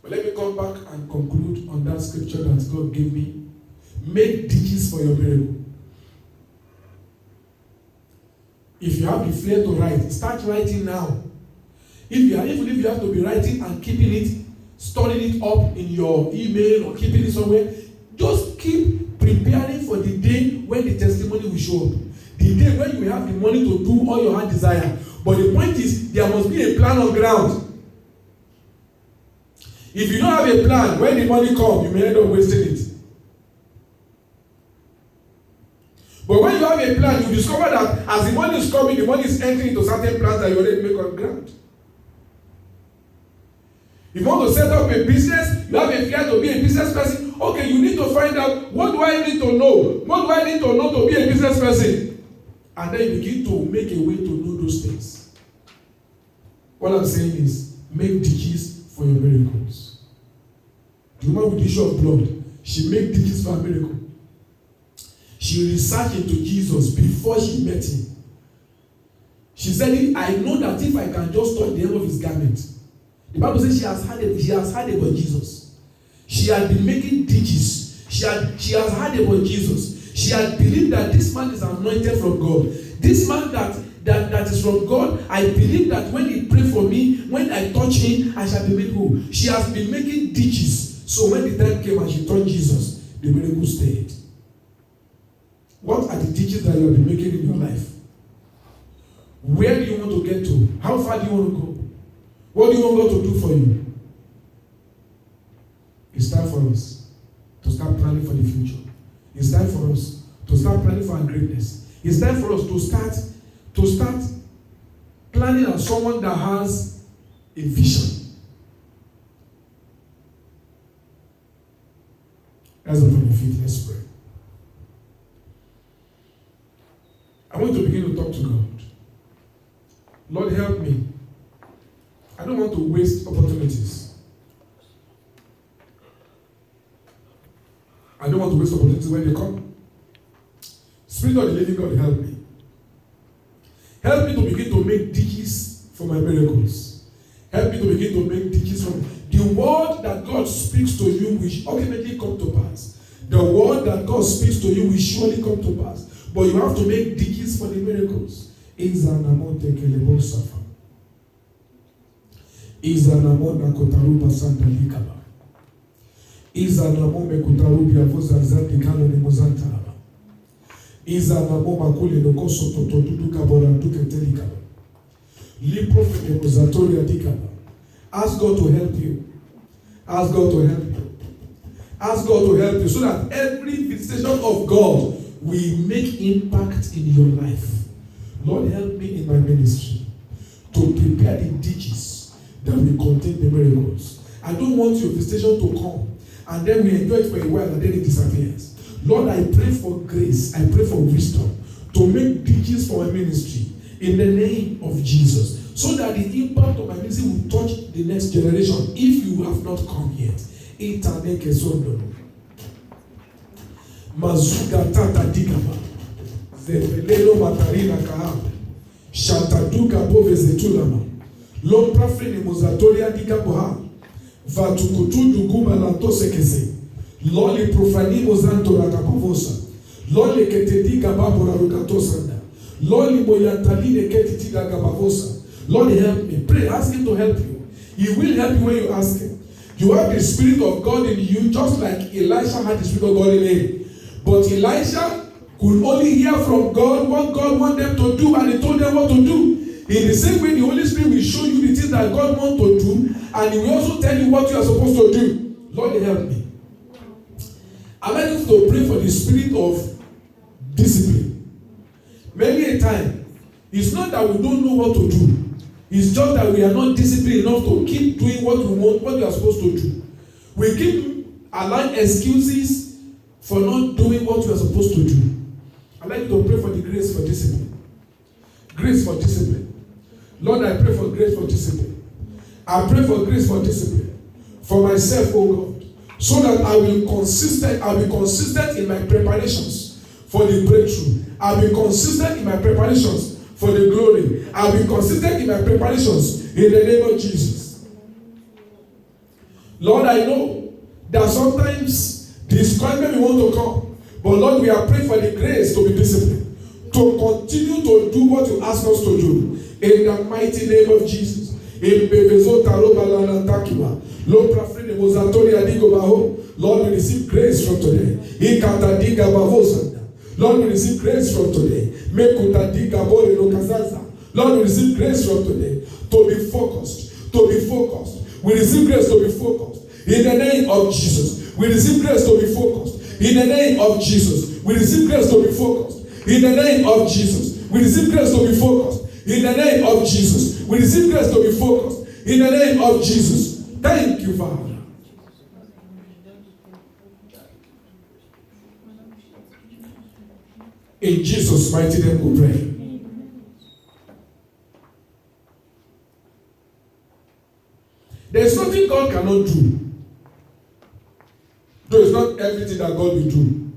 But let me come back and conclude on that scripture that God gave me. Make ditches for your miracle. If you have the flair to write, start writing now. Even if you have to be writing and keeping it, storing it up in your email or keeping it somewhere, just keep preparing for the day when the testimony will show up. The day when you have the money to do all your heart desire. But the point is, there must be a plan on ground. If you don't have a plan, when the money comes, you may end up wasting it. But when you have a plan, you discover that as the money is coming, the money is entering into certain plans that you already make on ground. If you want to set up a business, you have a fear to be a business person. Okay, you need to find out, what do I need to know? What do I need to know to be a business person? And then you begin to make a way to know those things. What I'm saying is, make ditches for your miracles. The woman with the issue of blood, she made ditches for her miracle. She researched into Jesus before she met him. She said, I know that if I can just touch the hem of his garment. The Bible says she has heard about Jesus. She had been making ditches. She has heard about Jesus. She had believed that this man is anointed from God. This man that is from God, I believe that when he pray for me, when I touch him, I shall be made whole. She has been making ditches. So when the time came and she touched Jesus, the miracle stayed. What are the ditches that you have been making in your life? Where do you want to get to? How far do you want to go? What do you want God to do for you? It's time for us to start planning for the future. It's time for us to start planning for our greatness. It's time for us to start planning as someone that has a vision. As a benefit, let's pray. I want to begin to talk to God. Lord, help me. I don't want to waste opportunities. I don't want to waste opportunities when they come. Spirit of the living God, help me. Help me to begin to make ditches for my miracles. Help me to begin to make ditches for the word that God speaks to you will ultimately come to pass. The word that God speaks to you will surely come to pass. But you have to make ditches for the miracles. Izanamona kotaruba santa likaba. Izanamome kotarubia voza zati kano ni mozantaba. Izanamoma kule nokoso totodudu kabora duke telikaba. Liprofete mozatori adikaba. Ask God to help you. Ask God to help you. Ask God to help you so that every visitation of God will make impact in your life. Lord, help me in my ministry to prepare the ditches that will contain the miracles. I don't want your visitation to come and then we enjoy it for a while and then it disappears. Lord, I pray for grace. I pray for wisdom to make ditches for my ministry in the name of Jesus, so that the impact of my ministry will touch the next generation if you have not come yet. Mazuga tata digaba. Zevelelo matarina kahaba. Shataduka bove zetulama. Lompra frene mozatoria digaboha. Vatukutudu guma lantose kese. Loli profani mozanto rakapavosa. Loli ketediga babura rukatosanda. Loli moyantaline ketitiga gabavosa. Lord, help me. Pray, ask him to help you. He will help you when you ask him. You have the Spirit of God in you, just like Elisha had the Spirit of God in him. But Elisha could only hear from God what God wanted them to do, and he told them what to do. In the same way, the Holy Spirit will show you the things that God wants to do, and he will also tell you what you are supposed to do. Lord, help me. I'm ready to pray for the spirit of discipline. Many a time, it's not that we don't know what to do. It's just that we are not disciplined enough to keep doing what we want, what we are supposed to do. We keep allowing excuses for not doing what we are supposed to do. I'd like you to pray for the grace for discipline. Grace for discipline. Lord, I pray for grace for discipline. I pray for grace for discipline. For myself, oh God. So that I will be consistent in my preparations for the breakthrough. I'll be consistent in my preparations for the glory. I'll be consistent in my preparations in the name of Jesus. Lord, I know that sometimes discouragement will want to come. But Lord, we are praying for the grace to be disciplined, to continue to do what you ask us to do. In the mighty name of Jesus. Lord, we receive grace from today. Lord, we receive grace from today. Lord, we receive grace from today to be focused. To be focused. We receive grace to be focused. In the name of Jesus. We receive grace to be focused. In the name of Jesus. We receive grace to be focused. In the name of Jesus. We receive grace to be focused. In the name of Jesus. We receive grace to be focused. In the name of Jesus. Thank you, Father. In Jesus' mighty name we pray. There's nothing God cannot do. Though it's not everything that God will do.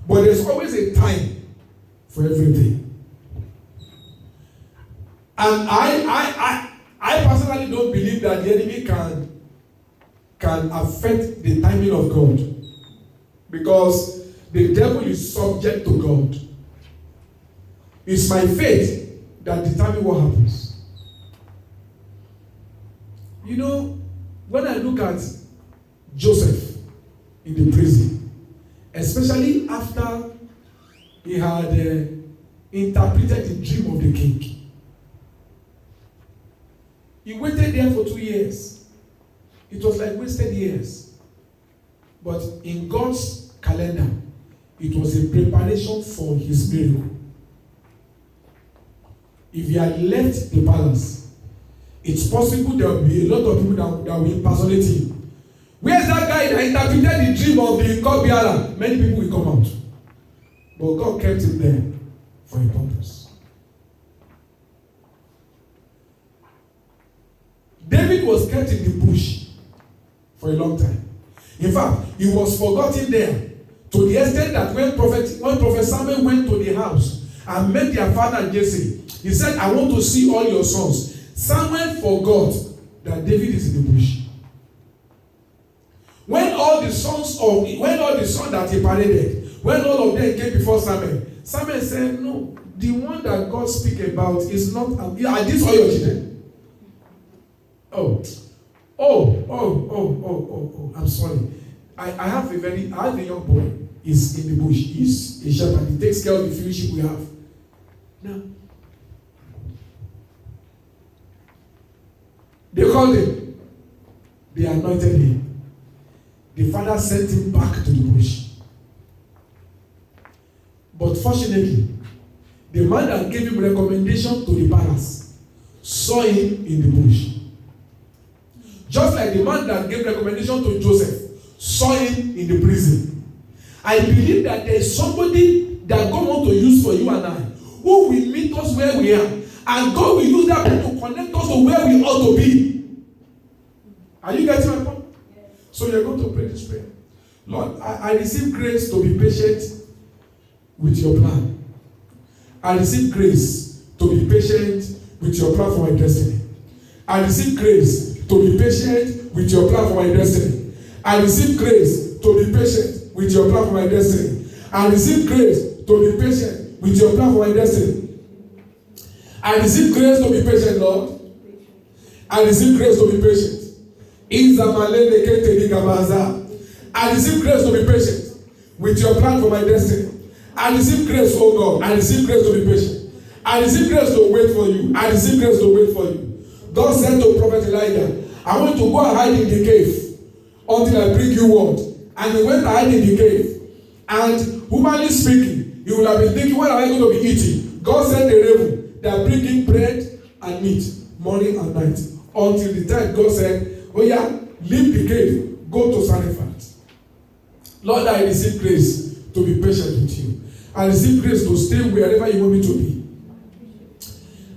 But there's always a time for everything. And I personally don't believe that the enemy can affect the timing of God. Because the devil is subject to God. It's my faith that determines what happens. You know, when I look at Joseph in the prison, especially after he had interpreted the dream of the king, he waited there for 2 years. It was like wasted years. But in God's calendar, it was a preparation for his miracle. If he had left the palace, it's possible there will be a lot of people that will impersonate him. Where's that guy that interpreted the dream of the cupbearer? Many people will come out. But God kept him there for a purpose. David was kept in the bush for a long time. In fact, he was forgotten there to the extent that when Prophet Samuel went to the house and met their father Jesse, he said, I want to see all your sons. Samuel forgot that David is in the bush. When all the sons that he paraded, when all of them came before Samuel said, no, the one that God speaks about is not, are these all your children? I'm sorry. I have a young boy. He's in the bush. He's a shepherd. He takes care of the few sheep we have. Now, they called him. They anointed him. The father sent him back to the bush. But fortunately, the man that gave him recommendation to the palace saw him in the bush. Just like the man that gave recommendation to Joseph saw him in the prison. I believe that there is somebody that God wants to use for you and I, who will meet us where we are, and God will use that to connect us to where we ought to be. Are you getting my point? Yes. So you're going to pray this prayer. Lord, I receive grace to be patient with your plan. I receive grace to be patient with your plan for my destiny. I receive grace to be patient with your plan for my destiny. I receive grace to be patient with your plan for my destiny. I receive grace to be patient with your plan for my destiny. I receive grace to be patient, Lord. I receive grace to be patient. I receive grace to be patient with your plan for my destiny. I receive grace, oh God. I receive grace to be patient. I receive grace to wait for you. I receive grace to wait for you. God said to Prophet Elijah, I want to go and hide in the cave until I bring you word. And he went and hide in the cave. And humanly speaking, you will have been thinking, what am I going to be eating? God sent a raven that bringing bread and meat morning and night. Until the time God said, oh yeah, leave the cave, go to Zarephath. Lord, I receive grace to be patient with you. I receive grace to stay wherever you want me to be.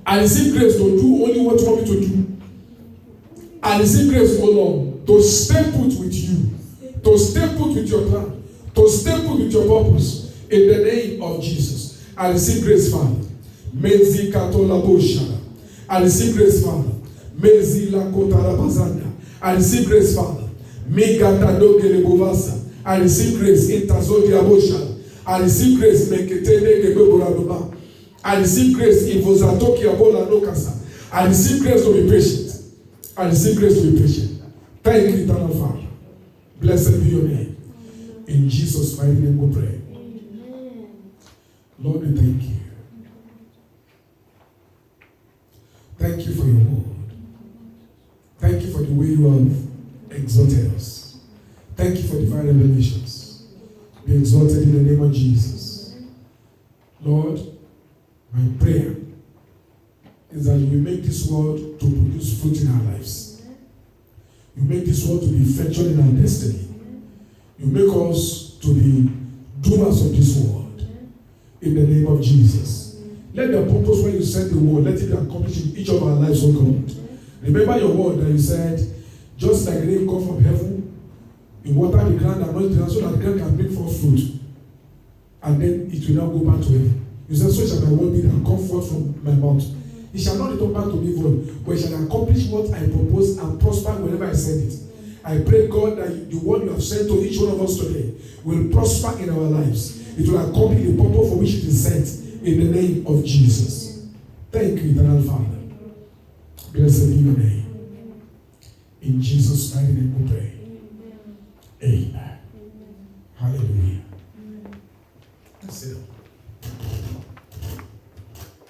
I receive grace to do only what you want me to do. I receive grace, oh Lord, to stay put with you, to stay put with your plan, to stay put with your purpose. In the name of Jesus, I receive grace, Father. I receive grace, Father. I receive grace, Father. I receive grace. I receive grace. I receive grace. I receive grace to be patient. I receive grace to be patient. Thank you, eternal Father. Blessed be your name. In Jesus' mighty name we pray. Lord, we thank you. Thank you for your word. Thank you for the way you have exalted us. Thank you for divine revelations. Be exalted in the name of Jesus. Lord, my prayer is that you will make this word to produce fruit in our lives. You make this word to be effectual in our destiny. You make us to be doers of this word. In the name of Jesus. Let the purpose when you send the word, let it be accomplished in each of our lives, oh God. Remember your word that you said, just like rain come from heaven, you water the ground, anoint the ground, so that the ground can bring forth fruit. And then it will now go back to heaven. You said, so shall my word be that come forth from my mouth. It shall not return back to me void, but it shall accomplish what I propose and prosper whenever I send it. I pray, God, that the word you have sent to each one of us today will prosper in our lives. It will accomplish the purpose for which it is sent in the name of Jesus. Thank you, eternal Father. Blessed be your name. In Jesus' mighty name we pray. Amen.